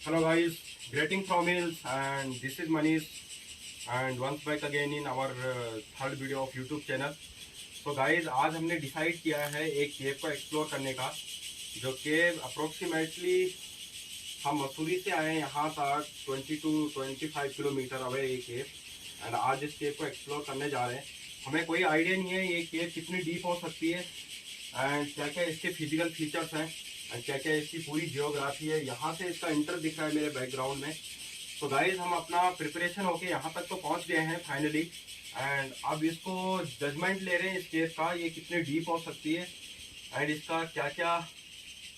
Hello guys, greeting from Hills and this is Manish and once back again in our third video of YouTube channel. तो guys आज हमने decide किया है एक केव को explore करने का, जो केव अप्रोक्सीमेटली हम मसूरी से आए हैं यहाँ तक 20 to 25 किलोमीटर अवे ये केव। एंड आज इस केव को एक्सप्लोर करने जा रहे हैं। हमें कोई आइडिया नहीं है ये केव कितनी डीप हो सकती है एंड क्या क्या इसके फिजिकल फीचर्स हैं एंड क्या क्या इसकी पूरी जियोग्राफी है। यहाँ से इसका इंटर दिख रहा है मेरे बैकग्राउंड में। तो गाइज हम अपना प्रिपरेशन होके यहाँ तक तो पहुँच गए हैं फाइनली एंड अब इसको जजमेंट ले रहे हैं इस केस का, ये कितनी डीप हो सकती है एंड इसका क्या क्या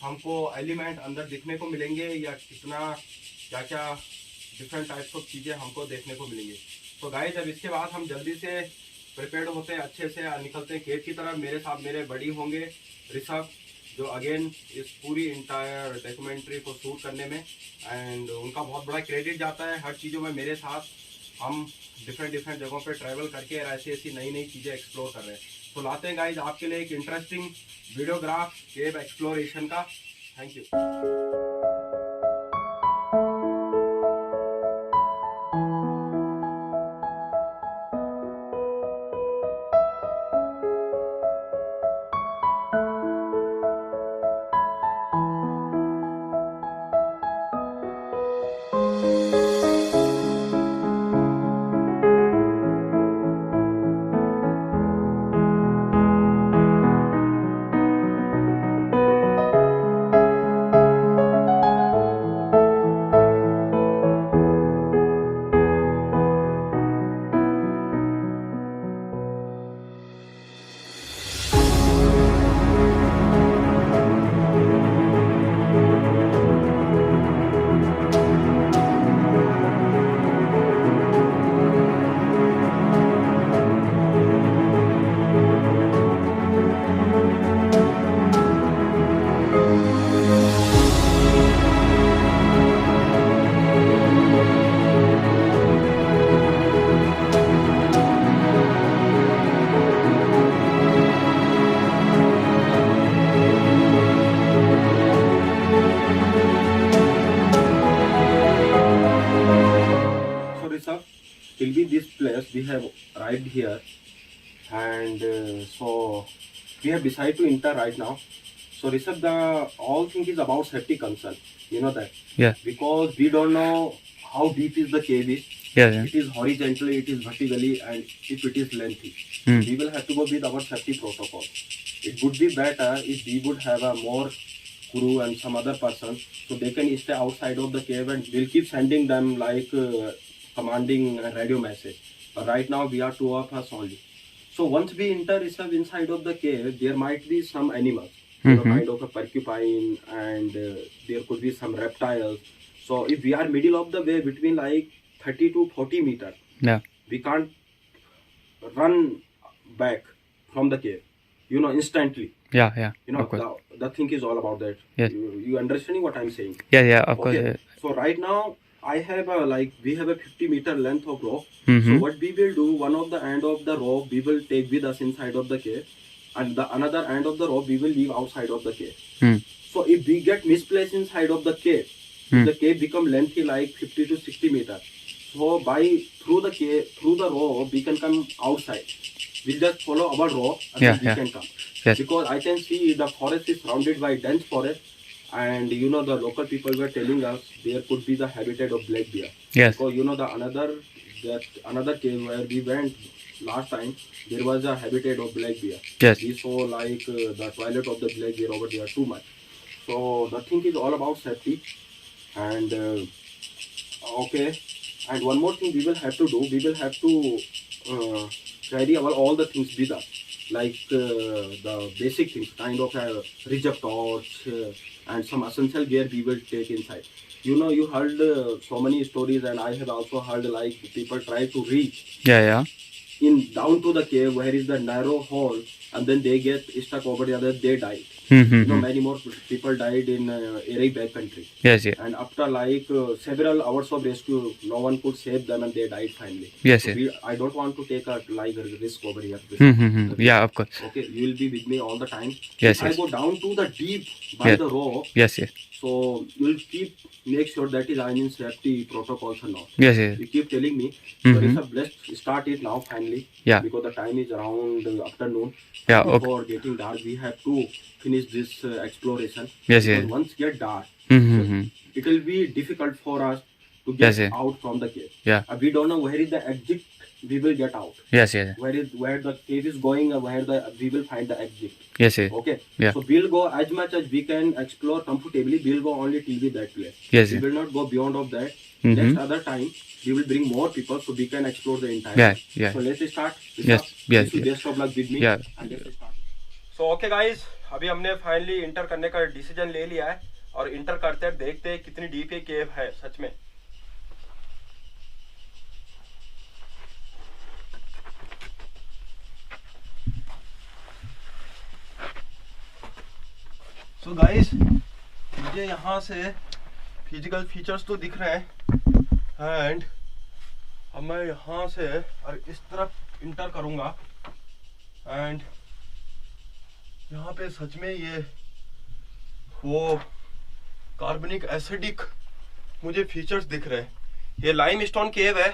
हमको एलिमेंट अंदर दिखने को मिलेंगे या कितना क्या क्या डिफरेंट टाइप्स ऑफ चीज़ें हमको देखने को मिलेंगी। तो गाइज अब इसके बाद हम जल्दी से प्रिपेयर्ड होते हैं, अच्छे से निकलते हैं केव की तरफ। मेरे साथ मेरे बड़ी होंगे ऋषभ, जो अगेन इस पूरी इंटायर डॉक्यूमेंट्री को शूट करने में एंड उनका बहुत बड़ा क्रेडिट जाता है हर चीज़ों में। मेरे साथ हम डिफरेंट जगहों पे ट्रैवल करके ऐसी नई नई चीज़ें एक्सप्लोर कर रहे हैं। तो लाते हैं गाइज आपके लिए एक इंटरेस्टिंग वीडियोग्राफ केव एक्सप्लोरेशन का। Thank you. Till be this place we have arrived here and so we have decided to enter right now. So Rishabh, the all thing is about safety concern, you know that. Yeah. Because we don't know how deep is the cave is. Yeah. It is horizontally, it is vertically, and if it is lengthy. We will have to go with our safety protocol. It would be better if we would have a more crew and some other person so they can stay outside of the cave and we'll keep sending them like commanding a radio message. But right now we are two of us only. So once we enter inside of the cave, there might be some animals, you know, kind of a porcupine, and there could be some reptiles. So if we are middle of the way between like 30 to 40 meters, Yeah. we can't run back from the cave, you know, instantly. Yeah. You know, Of course. the thing is all about that. Yes. You understanding what I'm saying? Yeah. Of course. Okay. So right now I have we have a 50-meter length of rope. Mhm. So what we will do, one of the end of the rope we will take with us inside of the cave, and the another end of the rope we will leave outside of the cave. Hmm. So if we get misplaced inside of the cave, the cave become lengthy like 50 to 60 meters. So through the cave, through the rope we can come outside. We just follow our rope and then we can come. Yes. Because I can see the forest is surrounded by dense forest, and you know the local people were telling us there could be the habitat of black bear. Yes. So you know the another cave where we went last time, there was a habitat of black bear. Yes. We saw like the toilet of the black bear over there too much. So the thing is all about safety. And okay, and one more thing we will have to do, we will have to carry all the things with us, like the basic things, kind of a ridge torch and some essential gear we will take inside. You know, you heard so many stories, and I have also heard like people try to reach Yeah. in down to the cave where is the narrow hole, and then they get stuck over the other, they died. Mm-hmm. You know, many more people died in Erie backcountry. Yes. And after like several hours of rescue, no one could save them and they died finally. Yes. So I don't want to take a like a risk over here. Mm-hmm. Yeah, of course. Okay, you will be with me all the time. Yes. If I go down to the deep by the rope, Yes. So you'll make sure that is in safety protocols and all. Yes, yes. You keep telling me. So let's start it now finally. Yeah. Because the time is around afternoon. Yeah. Before Okay. getting dark, we have to finish this exploration. Yes, Because yes. once get dark, Mm-hmm. it will be difficult for us to Yes, get yes. out from the cave. Yeah. We don't know where is the exit we will get out. Yes, yes. Where the cave is going, where we will find the exit. Yes, yes. Okay. Yeah. So we'll go as much as we can explore comfortably. We'll go only till that place. Yes, We yes. will not go beyond of that. Mm-hmm. Next other time we will bring more people so we can explore the entire. Yeah, yeah. So let's start. Yes, yes, yes. Best of luck with me. Yeah. And let's start. So okay guys, अभी हमने finally inter करने का decision ले लिया है और inter करते हैं, देखते हैं कितनी डीप ये केव है सच में। सो गाइस, मुझे यहाँ से फिजिकल फीचर्स तो दिख रहे हैं एंड अब मैं यहाँ से और इस तरफ इंटर करूँगा एंड यहाँ पे सच में ये वो कार्बनिक एसिडिक मुझे फीचर्स दिख रहे हैं। ये लाइमस्टोन केव है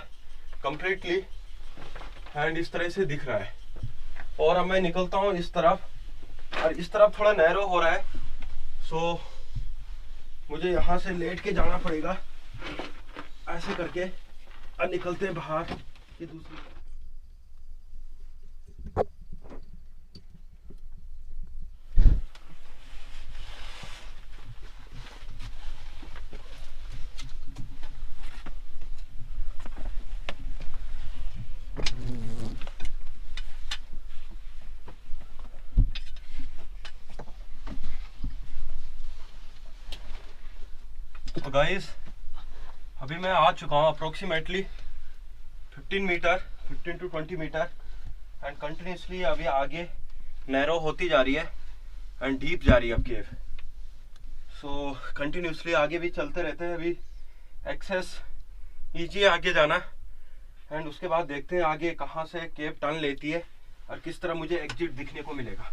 कंप्लीटली एंड इस तरह से दिख रहा है। और अब मैं निकलता हूँ इस तरफ और इस तरफ थोड़ा नैरो हो रहा है, सो मुझे यहाँ से लेट के जाना पड़ेगा ऐसे करके और निकलते हैं बाहर ये दूसरी। तो गाइस, अभी मैं आ चुका हूँ approximately 15 to 20 metre and continuously अभी आगे नैरो होती जा रही है एंड डीप जा रही है अब केव। सो कंटिन्यूसली आगे भी चलते रहते हैं। अभी एक्सेस ईजी है आगे जाना एंड उसके बाद देखते हैं आगे कहाँ से केव टर्न लेती है और किस तरह मुझे एग्जिट दिखने को मिलेगा।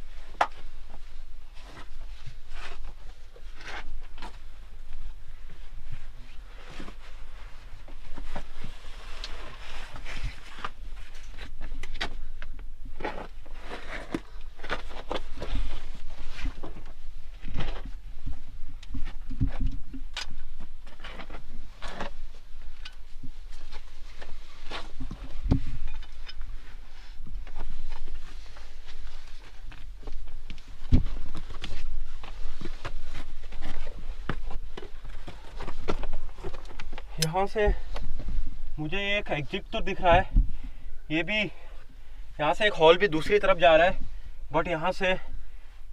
यहाँ से मुझे एक एग्जिट तो दिख रहा है, ये भी यहाँ से एक हॉल भी दूसरी तरफ जा रहा है, बट यहाँ से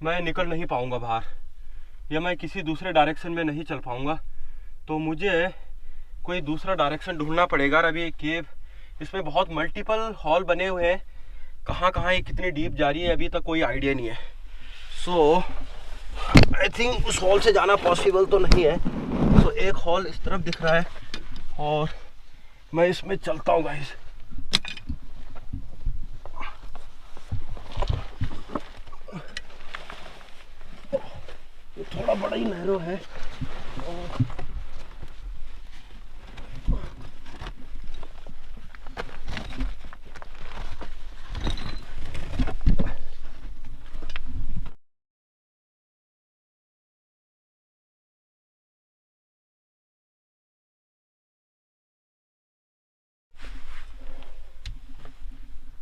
मैं निकल नहीं पाऊँगा बाहर या मैं किसी दूसरे डायरेक्शन में नहीं चल पाऊँगा, तो मुझे कोई दूसरा डायरेक्शन ढूंढना पड़ेगा। और अभी केव इसमें बहुत मल्टीपल हॉल बने हुए हैं, कहाँ कहाँ ये कितनी डीप जा रही है अभी तक कोई आइडिया नहीं है। सो आई थिंक उस हॉल से जाना पॉसिबल तो नहीं है। सो एक हॉल इस तरफ दिख रहा है और मैं इसमें चलता हूँ गाइस। ये थोड़ा बड़ा ही नैरो है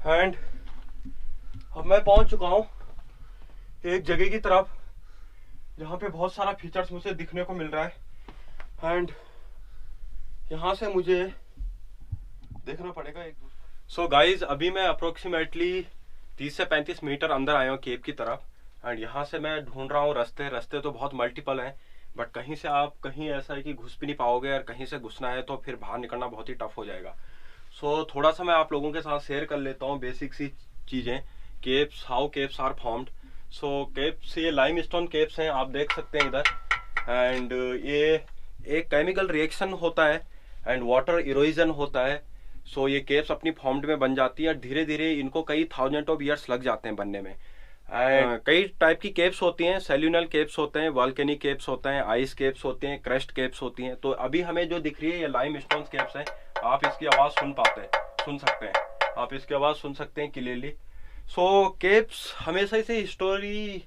एंड अब मैं पहुंच चुका हूँ एक जगह की तरफ जहाँ पे बहुत सारा फीचर्स मुझे दिखने को मिल रहा है एंड यहाँ से मुझे देखना पड़ेगा एक दूसरा। सो गाइज, अभी मैं अप्रोक्सीमेटली 30 से 35 मीटर अंदर आया हूँ केव की तरफ एंड यहाँ से मैं ढूंढ रहा हूँ रास्ते तो बहुत मल्टीपल हैं, बट कहीं से आप कहीं ऐसा है कि घुस भी नहीं पाओगे और कहीं से घुसना है तो फिर बाहर निकलना बहुत ही टफ हो जाएगा। सो थोड़ा सा मैं आप लोगों के साथ शेयर कर लेता हूँ बेसिक सी चीज़ें, caves, how caves are formed. So caves ये लाइमस्टोन केव्स हैं, आप देख सकते हैं इधर, एंड ये एक केमिकल रिएक्शन होता है एंड वाटर इरोजन होता है। सो ये केव्स अपनी फॉर्म्ड में बन जाती है, धीरे धीरे इनको कई थाउजेंड ऑफ ईयर्स लग जाते हैं बनने में कई टाइप की केव्स होती हैं, सेल्यूनल केव्स होते हैं, वॉल्केनिक केव्स होते हैं, आइस केव्स होते हैं, क्रस्ट केव्स होती हैं। तो अभी हमें जो दिख रही है ये लाइम स्टोन केव्स हैं। आप इसकी आवाज़ सुन सकते हैं, आप इसकी आवाज़ सुन सकते हैं क्लियरली। सो केव्स हमेशा से हिस्टोरी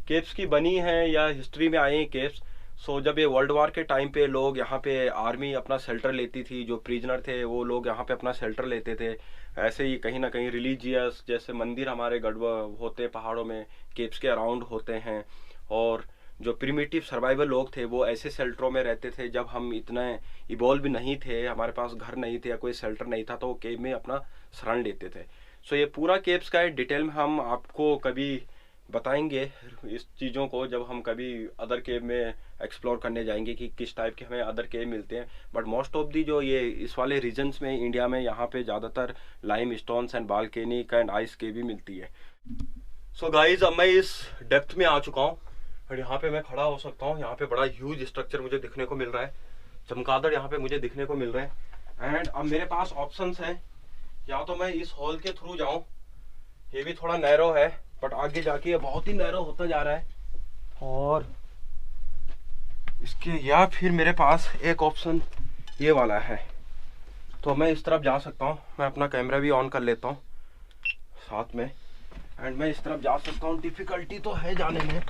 केव्स की बनी है या हिस्ट्री में आए हैं केव्स। सो जब ये वर्ल्ड वार के टाइम पे लोग यहाँ पे आर्मी अपना शेल्टर लेती थी, जो प्रिजनर थे वो लोग यहाँ पे अपना शेल्टर लेते थे। ऐसे ही कहीं ना कहीं रिलीजियस जैसे मंदिर हमारे गढ़वा होते हैं पहाड़ों में, केव्स के अराउंड होते हैं। और जो प्रिमिटिव सर्वाइवल लोग थे वो ऐसे शेल्टरों में रहते थे। जब हम इतने इवॉल्व नहीं थे, हमारे पास घर नहीं थे या कोई शेल्टर नहीं था, तो वो केव में अपना शरण लेते थे। सो ये पूरा केव्स का डिटेल में हम आपको कभी बताएंगे इस चीज़ों को, जब हम कभी अदर केव में एक्सप्लोर करने जाएंगे कि किस टाइप के हमें अदर केव मिलते हैं। बट मोस्ट ऑफ दी जो ये इस वाले रीजन्स में इंडिया में यहाँ पे ज़्यादातर lime stones and volcanic and ice cave भी मिलती है। सो गाइज अब मैं इस डेप्थ में आ चुका हूँ और यहाँ पे मैं खड़ा हो सकता हूँ। यहाँ पे बड़ा ह्यूज स्ट्रक्चर मुझे दिखने को मिल रहा है, चमगादड़ यहाँ पे मुझे दिखने को मिल रहे हैं। एंड अब मेरे पास ऑप्शंस हैं, या तो मैं इस हॉल के थ्रू जाऊँ, ये भी थोड़ा नैरो है बट आगे जाके ये बहुत ही नैरो होता जा रहा है, और इसके या फिर मेरे पास एक ऑप्शन ये वाला है। तो मैं इस तरफ जा सकता हूँ, मैं अपना कैमरा भी ऑन कर लेता हूँ साथ में, एंड मैं इस तरफ जा सकता हूँ। डिफिकल्टी तो है जाने में,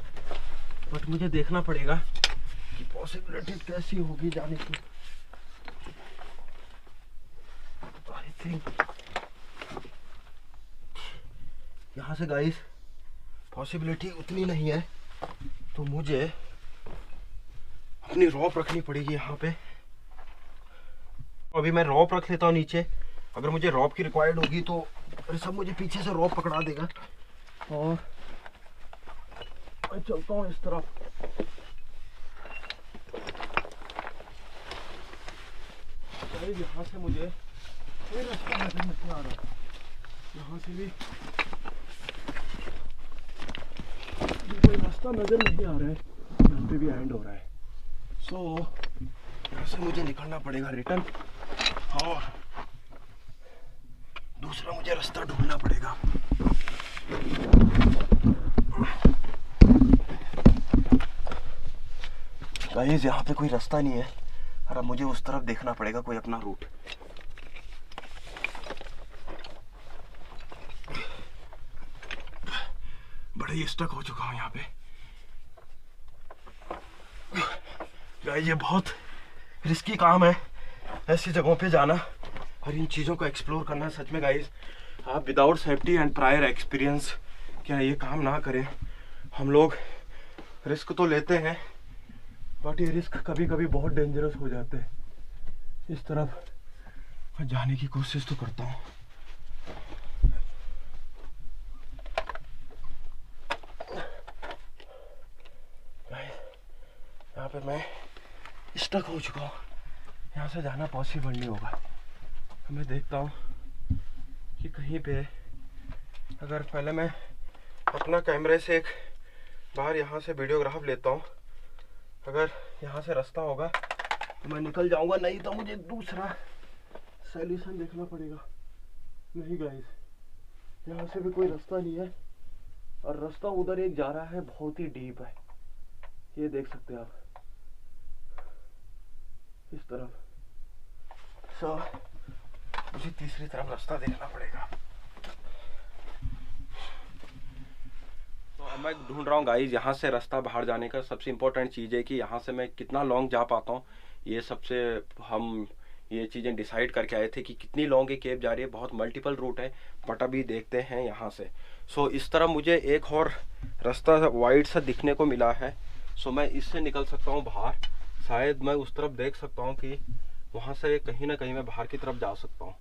बट मुझे देखना पड़ेगा कि पॉसिबिलिटी कैसी होगी जाने की। आई थिंक यहाँ से गाइस पॉसिबिलिटी उतनी नहीं है, तो मुझे अपनी रॉप रखनी पड़ेगी यहाँ पे। अभी मैं रॉप रख लेता हूँ नीचे, अगर मुझे रॉप की रिक्वायर्ड होगी तो सब मुझे पीछे से रॉप पकड़ा देगा, और मैं चलता हूँ इस तरफ। यहाँ से मुझे कोई रास्ता नजर नहीं आ रहा, यहाँ से भी कोई रास्ता नजर नहीं आ रहा है, यहाँ पे भी एंड हो रहा है। सो यहाँ से मुझे निकलना पड़ेगा रिटर्न, और दूसरा मुझे रास्ता ढूंढना पड़ेगा। गाइस यहाँ पे कोई रास्ता नहीं है, और अब मुझे उस तरफ देखना पड़ेगा कोई अपना रूट। बड़े ही स्टक हो चुका हूँ यहाँ पे। गाइस ये बहुत रिस्की काम है ऐसी जगहों पे जाना और इन चीज़ों को एक्सप्लोर करना। सच में गाइस, आप without safety and prior experience क्या ये काम ना करें। हम लोग रिस्क तो लेते हैं, बट ये रिस्क कभी कभी बहुत डेंजरस हो जाते हैं। इस तरफ जाने की कोशिश तो करता हूँ। यहाँ पे मैं स्टक हो चुका हूँ, यहाँ से जाना पॉसिबल नहीं होगा। मैं देखता हूँ कि कहीं पे, अगर पहले मैं अपना कैमरे से एक बार यहाँ से वीडियोग्राफ लेता हूँ, अगर यहाँ से रास्ता होगा तो मैं निकल जाऊँगा, नहीं तो मुझे दूसरा सॉल्यूशन देखना पड़ेगा। नहीं गाइस, यहाँ से भी कोई रास्ता नहीं है, और रास्ता उधर एक जा रहा है, बहुत ही डीप है, ये देख सकते हैं आप इस तरफ। सो मुझे तीसरी तरफ रास्ता देखना पड़ेगा। तो अब मैं ढूंढ रहा हूँ गाइस यहाँ से रास्ता बाहर जाने का। सबसे इम्पोर्टेंट चीज़ है कि यहाँ से मैं कितना लॉन्ग जा पाता हूँ, ये सबसे हम ये चीज़ें डिसाइड करके आए थे कि कितनी लॉन्ग ये केव जा रही है। बहुत मल्टीपल रूट है, बट अभी देखते हैं यहाँ से। सो इस तरह मुझे एक और रास्ता वाइड सा दिखने को मिला है। सो मैं इससे निकल सकता हूँ बाहर, शायद मैं उस तरफ देख सकता हूँ कि वहाँ से कहीं ना कहीं मैं बाहर की तरफ जा सकता हूँ।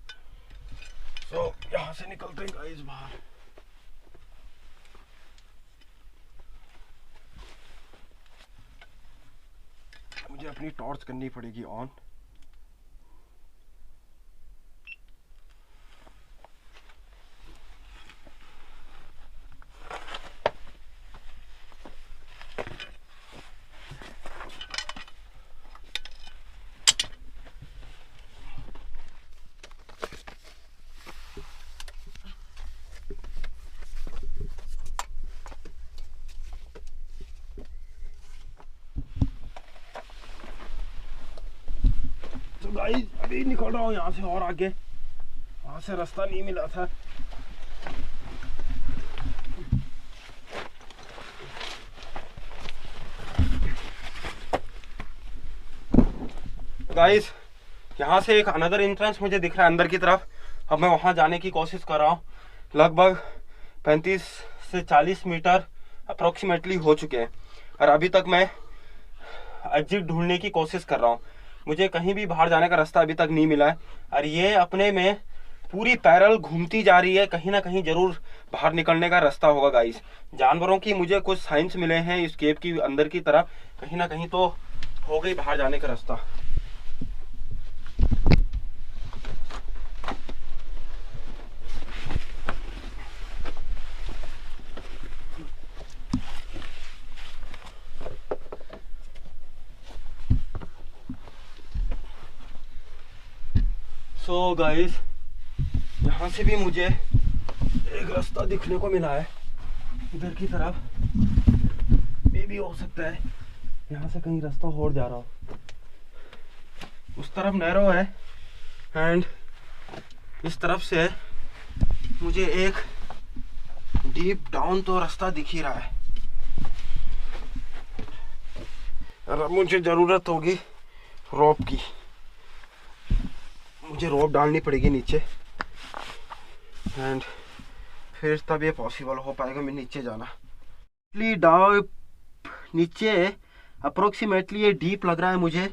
सो यहाँ से निकलते हैं गाइस बाहर। मुझे अपनी टॉर्च करनी पड़ेगी ऑन। तो गाइस अभी निकल रहा हूँ यहाँ से और आगे, वहाँ से रास्ता नहीं मिला था। गाइस यहाँ से एक अनदर एंट्रेंस मुझे दिख रहा है अंदर की तरफ। अब मैं वहाँ जाने की कोशिश कर रहा हूँ। लगभग 35 से 40 मीटर अप्रोक्सीमेटली हो चुके हैं और अभी तक मैं एग्जिट ढूंढने की कोशिश कर रहा हूँ। मुझे कहीं भी बाहर जाने का रास्ता अभी तक नहीं मिला है और ये अपने में पूरी पैरेलल घूमती जा रही है। कहीं ना कहीं जरूर बाहर निकलने का रास्ता होगा गाइस। जानवरों की मुझे कुछ साइंस मिले हैं इस केव की अंदर की तरफ, कहीं ना कहीं तो हो गई बाहर जाने का रास्ता। सो गाइस यहाँ से भी मुझे एक रास्ता दिखने को मिला है इधर की तरफ। मे भी हो सकता है यहाँ से कहीं रास्ता और जा रहा हो। उस तरफ नैरो है एंड इस तरफ से मुझे एक डीप डाउन तो रास्ता दिख ही रहा है। और अब मुझे ज़रूरत होगी रोप की। मुझे रोप डालनी पड़ेगी नीचे एंड फिर तब ये पॉसिबल हो पाएगा मैं नीचे जाना। नीचे अप्रोक्सीमेटली ये डीप लग रहा है मुझे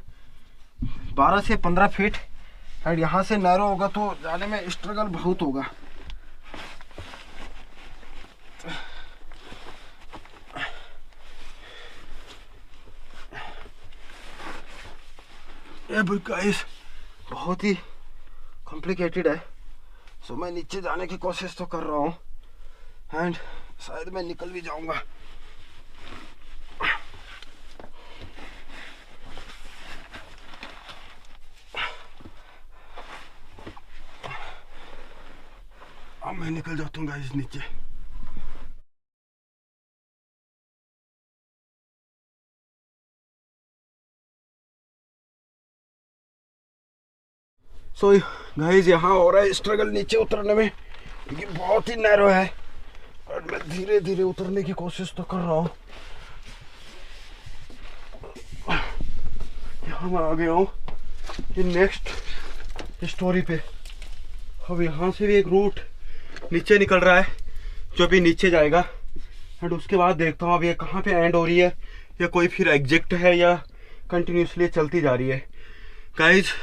12 से 15 फीट एंड यहाँ से नैरो होगा तो जाने में स्ट्रगल बहुत होगा। ये गाइस बहुत ही कॉम्प्लिकेटेड है। सो मैं नीचे जाने की कोशिश तो कर रहा हूँ एंड शायद मैं निकल भी जाऊंगा। अब मैं निकल जाता हूँ गाइस नीचे। सो गाइस यहाँ हो रहा है स्ट्रगल नीचे उतरने में, क्योंकि बहुत ही नैरो है और मैं धीरे धीरे उतरने की कोशिश तो कर रहा हूँ। यहाँ मैं आ गया हूँ ये नेक्स्ट स्टोरी पे। अब यहाँ से भी एक रूट नीचे निकल रहा है जो भी नीचे जाएगा एंड उसके बाद देखता हूँ अब ये कहाँ पे एंड हो रही है या कोई फिर एग्जिट है या कंटिन्यूसली चलती जा रही है। गाइस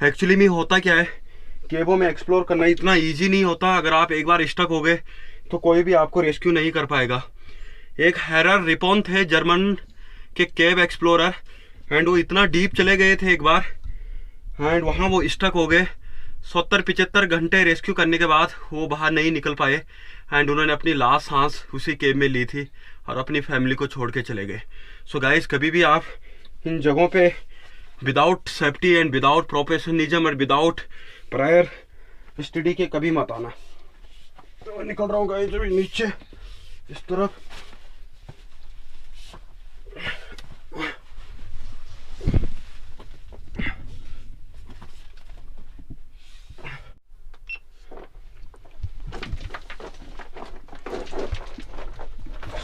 एक्चुअली में होता क्या है, केवों में एक्सप्लोर करना इतना इजी नहीं होता। अगर आप एक बार स्टक हो गए तो कोई भी आपको रेस्क्यू नहीं कर पाएगा। एक हेरर रिपोन थे जर्मन के केव एक्सप्लोरर एंड वो इतना डीप चले गए थे एक बार एंड वहाँ वो स्टक हो गए। 70-75 घंटे रेस्क्यू करने के बाद वो बाहर नहीं निकल पाए एंड उन्होंने अपनी लास्ट सांस उसी केव में ली थी और अपनी फैमिली को छोड़ के चले गए। सो गाइस कभी भी आप इन जगहों पे without safety and without professionalism और विदाउट प्रायर स्टडी के कभी मत आना। तो निकल रहा हूँ गाइस अभी नीचे इस तरफ।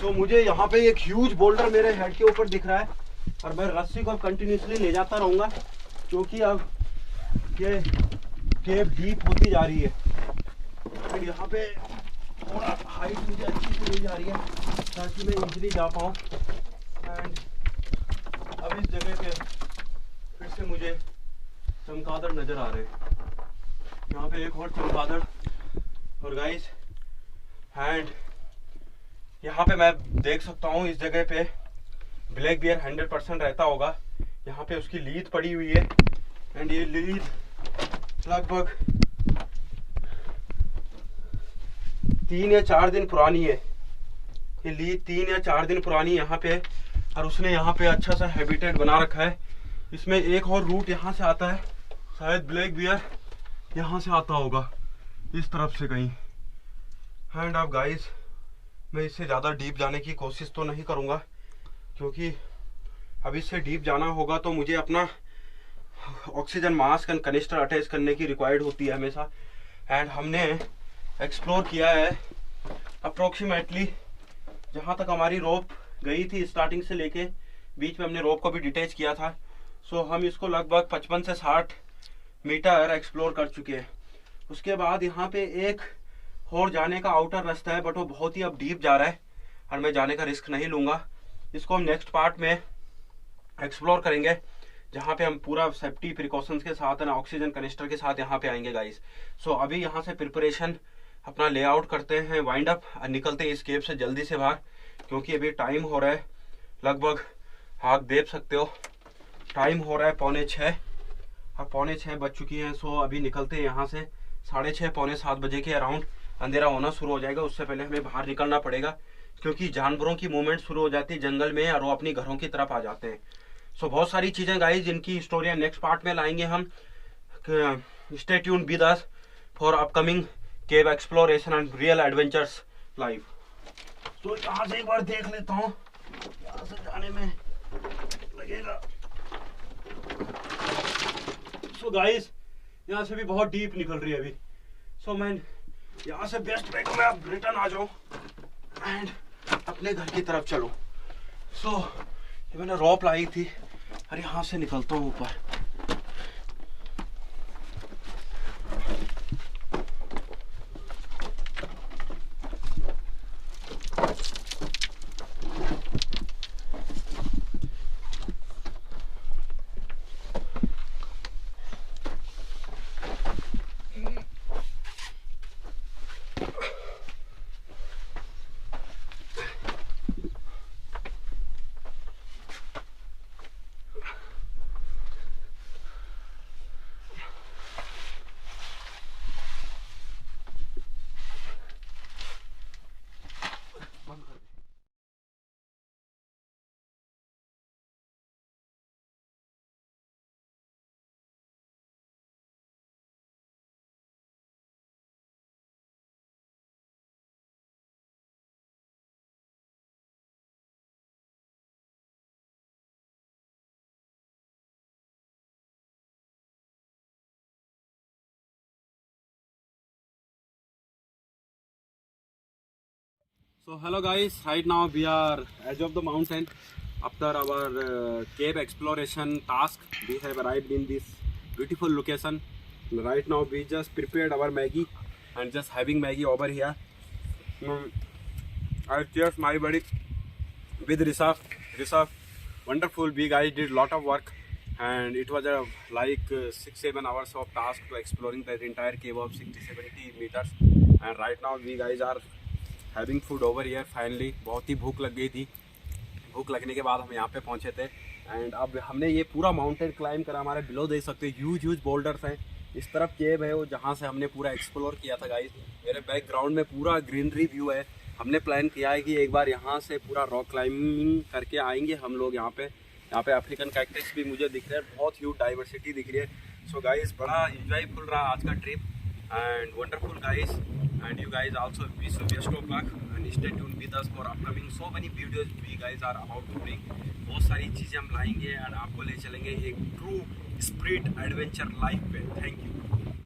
तो मुझे यहाँ पे एक ह्यूज बोल्डर मेरे हेड के ऊपर दिख रहा है और मैं रस्सी को कंटिन्यूसली ले जाता रहूँगा क्योंकि अब ये केव डीप होती जा रही है। फिर यहाँ पे थोड़ा हाइट मुझे अच्छी से मिल जा रही है ताकि मैं इजीली जा पाऊँ एंड अब इस जगह पे फिर से मुझे चमगादड़ नज़र आ रहे हैं। यहाँ पे एक और चमगादड़ और गाइस एंड यहाँ पे मैं देख सकता हूँ इस जगह पे ब्लैक बियर 100% रहता होगा। यहाँ पे उसकी लीद पड़ी हुई है एंड ये लीद लगभग 3 या 4 दिन पुरानी है। ये लीद 3 या 4 दिन पुरानी यहाँ पे और उसने यहाँ पे अच्छा सा हैबिटेट बना रखा है। इसमें एक और रूट यहाँ से आता है, शायद ब्लैक बियर यहाँ से आता होगा इस तरफ से कहीं। एंड अब गाइस मैं इससे ज़्यादा डीप जाने की कोशिश तो नहीं करूँगा क्योंकि अब इससे डीप जाना होगा तो मुझे अपना oxygen mask and canister attach करने की रिक्वायर्ड होती है हमेशा। एंड हमने एक्सप्लोर किया है अप्रोक्सीमेटली जहाँ तक हमारी रोप गई थी स्टार्टिंग से लेके, बीच में हमने रोप को भी डिटैच किया था। सो हम इसको लगभग 55 से 60 मीटर एक्सप्लोर कर चुके हैं। उसके बाद यहाँ पे एक और जाने का आउटर रास्ता है, बट वो बहुत ही अब डीप जा रहा है और मैं जाने का रिस्क नहीं लूँगा। इसको हम नेक्स्ट पार्ट में एक्सप्लोर करेंगे, जहाँ पे हम पूरा सेफ्टी प्रिकॉशंस के साथ ना ऑक्सीजन कनिस्टर के साथ यहाँ पे आएंगे गाइस। सो अभी यहाँ से प्रिपरेशन अपना लेआउट करते हैं, वाइंड अप, और निकलते हैं इस केव से जल्दी से बाहर, क्योंकि अभी टाइम हो रहा है लगभग, आप देख सकते हो टाइम हो रहा है 5:45, अब 5:45 बज चुकी हैं। सो अभी निकलते हैं यहाँ से 6:30 पौने 7 बजे के अराउंड अंधेरा होना शुरू हो जाएगा। उससे पहले हमें बाहर निकलना पड़ेगा, क्योंकि जानवरों की मूवमेंट शुरू हो जाती है जंगल में और वो अपनी घरों की तरफ आ जाते हैं। सो बहुत सारी चीज़ें गाइस जिनकी स्टोरियाँ नेक्स्ट पार्ट में लाएंगे हम। Stay tuned with us for upcoming cave exploration and real adventures live. तो यहाँ से एक बार देख लेता हूँ, यहाँ से जाने में लगेगा। सो गाइस यहाँ से भी बहुत डीप निकल रही है अभी। सो मैं यहाँ से बेस्ट वे में अब रिटर्न आ जाऊँ एंड अपने घर की तरफ चलो। सो ये मैंने रॉप लाई थी और यहाँ से निकलता हूँ ऊपर। So hello guys, right now we are edge of the mountain. After our cave exploration task, we have arrived in this beautiful location. Right now we just prepared our Maggie and just having Maggie over here. I cheers my buddy with Rishabh. Rishabh, wonderful. We guys did lot of work and it was like 6-7 hours of task to exploring that entire cave of 60-70 meters. And right now we guys are having food over here finally. बहुत ही भूख लग गई थी, भूख लगने के बाद हम यहाँ पे पहुँचे थे एंड अब हमने ये पूरा माउंटेन क्लाइम करा। हमारे बिलो देख सकते हो ह्यूज बोल्डर्स हैं। इस तरफ केव है वो जहाँ से हमने पूरा एक्सप्लोर किया था गाइस। मेरे बैकग्राउंड में पूरा ग्रीनरी व्यू है। हमने प्लान किया है कि एक बार यहाँ से पूरा रॉक क्लाइंबिंग करके आएंगे हम लोग। यहाँ पे अफ्रीकन कैक्टस भी मुझे दिख रहे हैं, बहुत ह्यूज डाइवर्सिटी दिख रही है। सो गाइस बड़ा इंजॉयफुल रहा आज का trip and wonderful guys, and you guys also wish you best of luck and stay tuned with us for upcoming so many videos we guys are about to bring। बहुत सारी चीज़ें हम लाएंगे और आपको ले चलेंगे एक ट्रू स्पिरिट एडवेंचर लाइफ पे। Thank you.